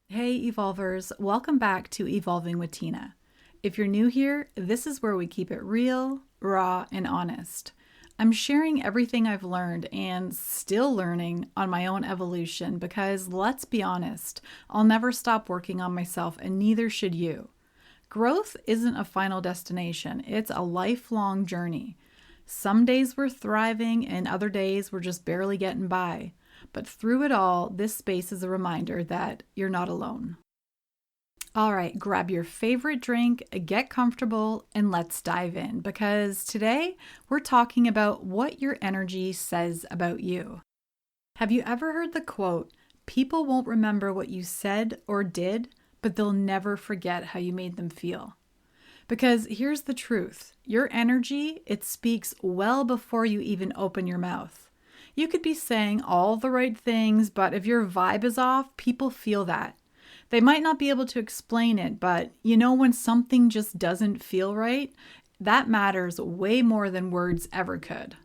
Hey, Evolvers, welcome back to Evolving with Tina. If you're new here, this is where we keep it real, raw, and honest. I'm sharing everything I've learned and still learning on my own evolution because, let's be honest, I'll never stop working on myself and neither should you. Growth isn't a final destination, it's a lifelong journey. Some days we're thriving and other days we're just barely getting by. But through it all, this space is a reminder that you're not alone. All right, grab your favorite drink, get comfortable, and let's dive in because today we're talking about what your energy says about you. Have you ever heard the quote, "People won't remember what you said or did, but they'll never forget how you made them feel"? Because here's the truth, your energy, it speaks well before you even open your mouth. You could be saying all the right things, but if your vibe is off, people feel that. They might not be able to explain it, but when something just doesn't feel right, that matters way more than words ever could.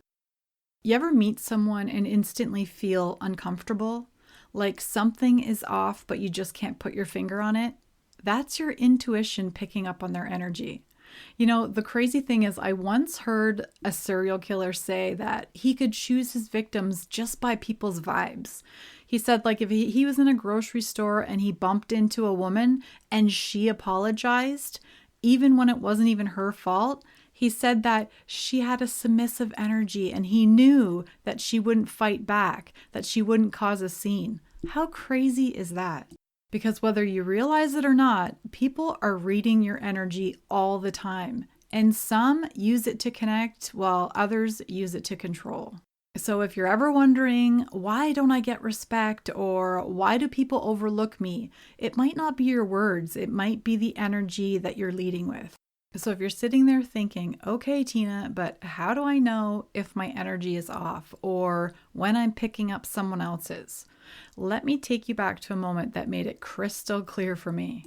You ever meet someone and instantly feel uncomfortable? Like something is off, but you just can't put your finger on it? That's your intuition picking up on their energy. The crazy thing is, I once heard a serial killer say that he could choose his victims just by people's vibes. He said, like, if he was in a grocery store and he bumped into a woman and she apologized, even when it wasn't even her fault, he said that she had a submissive energy and he knew that she wouldn't fight back, that she wouldn't cause a scene. How crazy is that? Because whether you realize it or not, people are reading your energy all the time. And some use it to connect while others use it to control. So if you're ever wondering, why don't I get respect or why do people overlook me? It might not be your words. It might be the energy that you're leading with. So if you're sitting there thinking, okay, Tina, but how do I know if my energy is off or when I'm picking up someone else's? Let me take you back to a moment that made it crystal clear for me.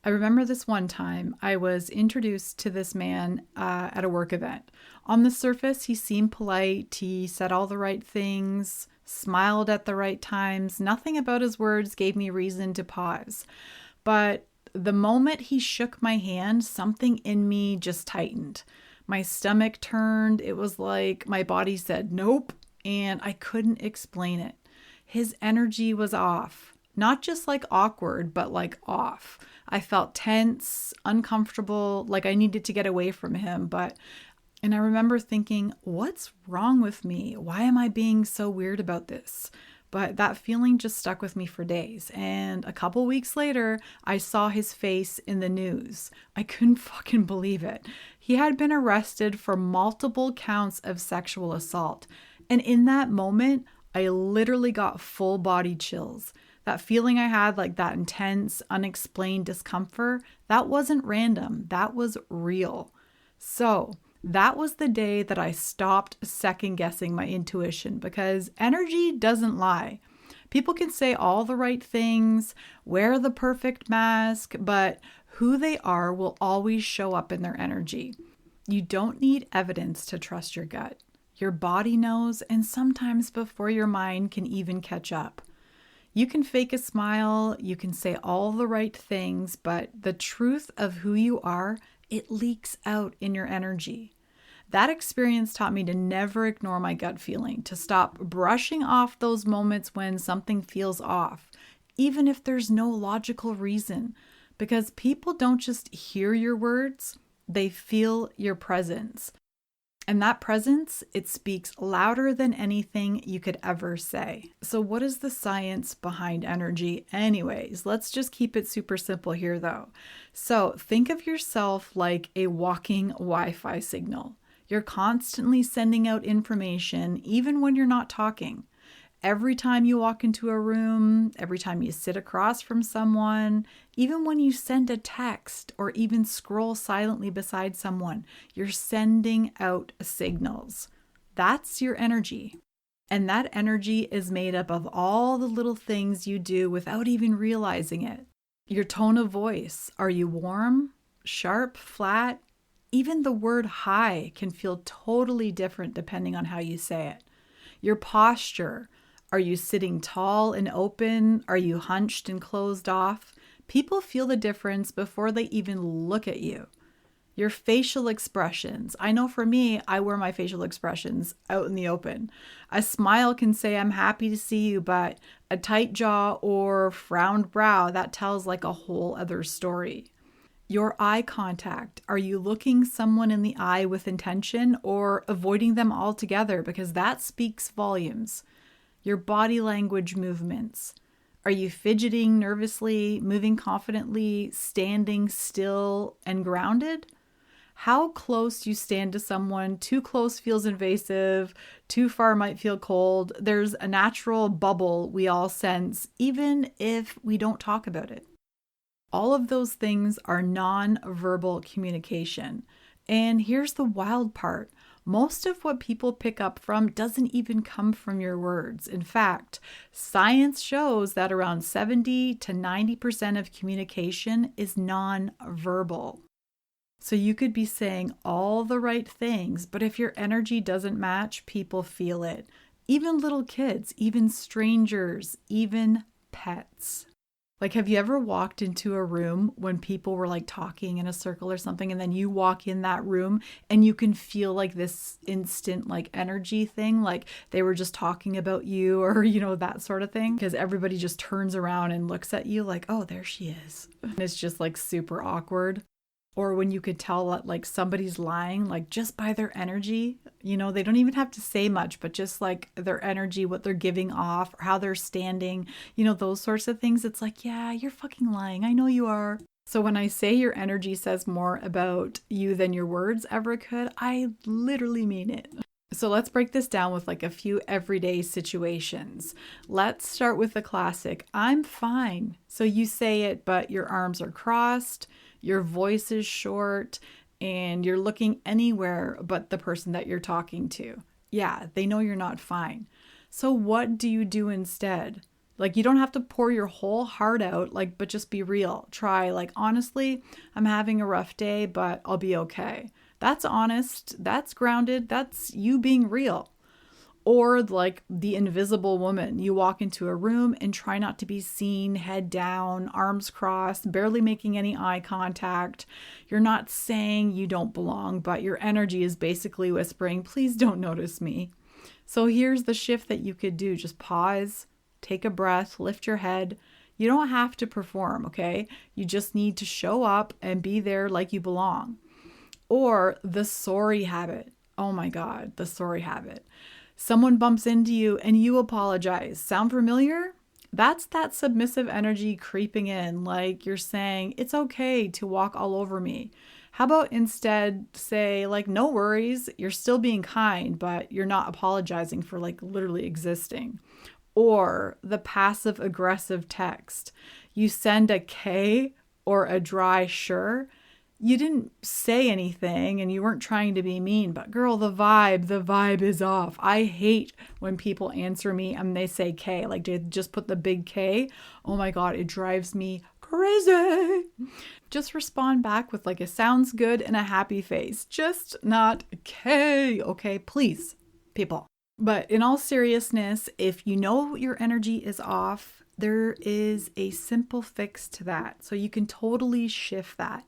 I remember this one time I was introduced to this man at a work event. On the surface, he seemed polite. He said all the right things, smiled at the right times. Nothing about his words gave me reason to pause. But the moment he shook my hand, something in me just tightened. My stomach turned. It was like my body said, nope, and I couldn't explain it. His energy was off. Not just like awkward, but like off. I felt tense, uncomfortable, like I needed to get away from him. And I remember thinking, what's wrong with me? Why am I being so weird about this? But that feeling just stuck with me for days. And a couple weeks later, I saw his face in the news. I couldn't fucking believe it. He had been arrested for multiple counts of sexual assault. And in that moment, I literally got full body chills. That feeling I had, like that intense, unexplained discomfort, that wasn't random. That was real. So that was the day that I stopped second guessing my intuition because energy doesn't lie. People can say all the right things, wear the perfect mask, but who they are will always show up in their energy. You don't need evidence to trust your gut. Your body knows, and sometimes before your mind can even catch up. You can fake a smile, you can say all the right things, but the truth of who you are, it leaks out in your energy. That experience taught me to never ignore my gut feeling, to stop brushing off those moments when something feels off, even if there's no logical reason, because people don't just hear your words, they feel your presence. And that presence, it speaks louder than anything you could ever say. So what is the science behind energy anyways? Let's just keep it super simple here though. So think of yourself like a walking Wi-Fi signal. You're constantly sending out information even when you're not talking. Every time you walk into a room, every time you sit across from someone, even when you send a text or even scroll silently beside someone, you're sending out signals. That's your energy. And that energy is made up of all the little things you do without even realizing it. Your tone of voice. Are you warm, sharp, flat? Even the word hi can feel totally different depending on how you say it. Your posture. Are you sitting tall and open? Are you hunched and closed off? People feel the difference before they even look at you. Your facial expressions. I know for me, I wear my facial expressions out in the open. A smile can say, I'm happy to see you, but a tight jaw or frowned brow, that tells like a whole other story. Your eye contact. Are you looking someone in the eye with intention or avoiding them altogether? Because that speaks volumes. Your body language movements. Are you fidgeting nervously, moving confidently, standing still and grounded? How close you stand to someone. Too close feels invasive, too far might feel cold. There's a natural bubble we all sense, even if we don't talk about it. All of those things are non-verbal communication. And here's the wild part. Most of what people pick up from doesn't even come from your words. In fact, science shows that around 70 to 90% of communication is non-verbal. So you could be saying all the right things, but if your energy doesn't match, people feel it. Even little kids, even strangers, even pets. Like, have you ever walked into a room when people were like talking in a circle or something, and then you walk in that room and you can feel like this instant like energy thing, like they were just talking about you or, that sort of thing, because everybody just turns around and looks at you like, oh, there she is. And it's just like super awkward. Or when you could tell that like somebody's lying, like just by their energy, they don't even have to say much, but just like their energy, what they're giving off, or how they're standing, those sorts of things. It's like, yeah, you're fucking lying. I know you are. So when I say your energy says more about you than your words ever could, I literally mean it. So let's break this down with like a few everyday situations. Let's start with the classic, I'm fine. So you say it, but your arms are crossed, your voice is short, and you're looking anywhere but the person that you're talking to. Yeah, they know you're not fine. So what do you do instead? Like, you don't have to pour your whole heart out, but just be real. Try, honestly, I'm having a rough day, but I'll be okay. That's honest. That's grounded. That's you being real. Or like the invisible woman, you walk into a room and try not to be seen, head down, arms crossed, barely making any eye contact. You're not saying you don't belong, but your energy is basically whispering, please don't notice me. So here's the shift that you could do. Just pause, take a breath, lift your head. You don't have to perform, okay? You just need to show up and be there like you belong. Or the sorry habit. Oh my God, the sorry habit. Someone bumps into you and you apologize. Sound familiar? That's that submissive energy creeping in, like you're saying, it's okay to walk all over me. How about instead say, no worries, you're still being kind, but you're not apologizing for literally existing. Or the passive aggressive text. You send a K or a dry sure. You didn't say anything and you weren't trying to be mean, but girl, the vibe is off. I hate when people answer me and they say K, they just put the big K. Oh my God, it drives me crazy. Just respond back with a sounds good and a happy face, just not K. Okay, please, people. But in all seriousness, if you know your energy is off, there is a simple fix to that. So you can totally shift that.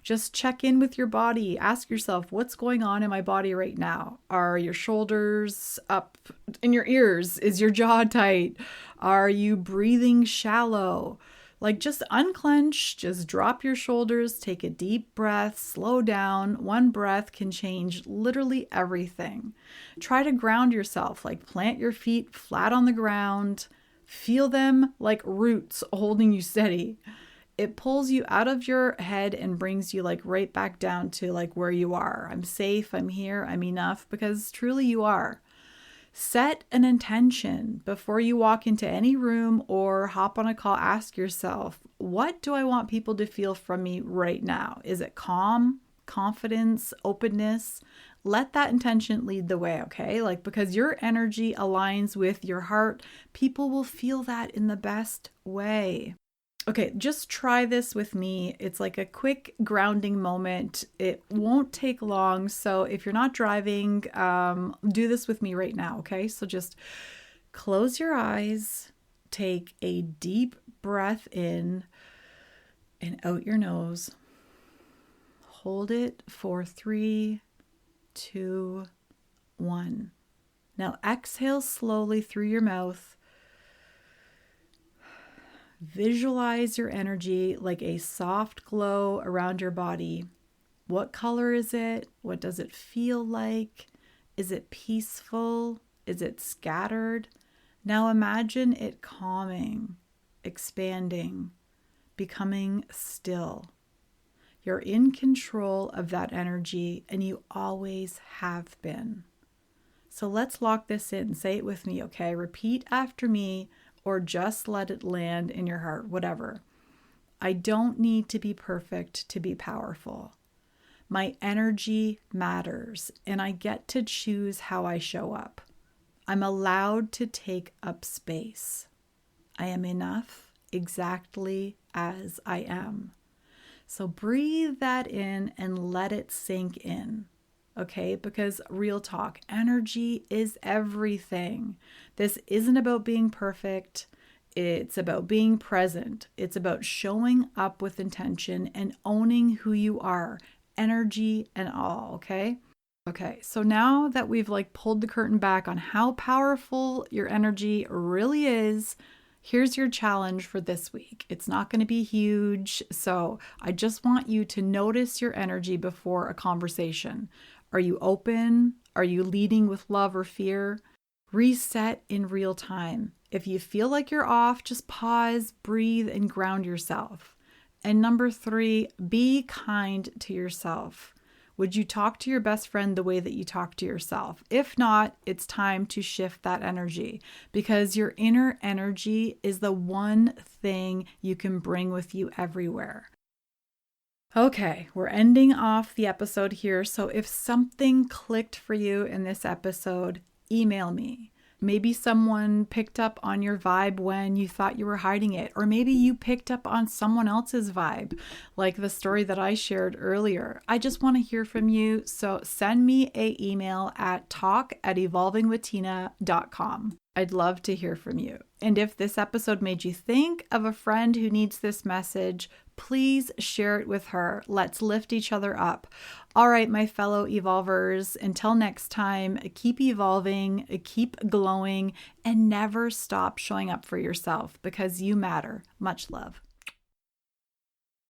Just check in with your body. Ask yourself, what's going on in my body right now? Are your shoulders up in your ears? Is your jaw tight? Are you breathing shallow? Just unclench, just drop your shoulders, take a deep breath, slow down. One breath can change literally everything. Try to ground yourself, plant your feet flat on the ground. Feel them like roots holding you steady. It pulls you out of your head and brings you right back down to where you are. I'm safe, I'm here, I'm enough, because truly you are. Set an intention before you walk into any room or hop on a call. Ask yourself, what do I want people to feel from me right now? Is it calm, confidence, openness? Let that intention lead the way, okay? Because your energy aligns with your heart, people will feel that in the best way. Okay, just try this with me. It's a quick grounding moment. It won't take long. So if you're not driving, do this with me right now, okay? So just Close your eyes, take a deep breath in and out your nose. Hold it for 3, 2, 1. Now exhale slowly through your mouth. Visualize your energy like a soft glow around your body. What color is it? What does it feel like? Is it peaceful? Is it scattered? Now imagine it calming, expanding, becoming still. You're in control of that energy, and you always have been. So let's lock this in. Say it with me, okay? Repeat after me, or just let it land in your heart, whatever. I don't need to be perfect to be powerful. My energy matters, and I get to choose how I show up. I'm allowed to take up space. I am enough exactly as I am. So breathe that in and let it sink in. Okay, because real talk, energy is everything. This isn't about being perfect. It's about being present. It's about showing up with intention and owning who you are, energy and all, okay? Okay, so now that we've pulled the curtain back on how powerful your energy really is, here's your challenge for this week. It's not going to be huge, so I just want you to notice your energy before a conversation. Are you open? Are you leading with love or fear? Reset in real time. If you feel like you're off, just pause, breathe, and ground yourself. And number 3, be kind to yourself. Would you talk to your best friend the way that you talk to yourself? If not, it's time to shift that energy, because your inner energy is the one thing you can bring with you everywhere. Okay, we're ending off the episode here. So if something clicked for you in this episode, email me. Maybe someone picked up on your vibe when you thought you were hiding it, or maybe you picked up on someone else's vibe, like the story that I shared earlier. I just want to hear from you, so send me an email at talk@evolvingwithtina.com. I'd love to hear from you. And if this episode made you think of a friend who needs this message, please share it with her. Let's lift each other up. All right, my fellow evolvers, until next time, keep evolving, keep glowing, and never stop showing up for yourself, because you matter. Much love.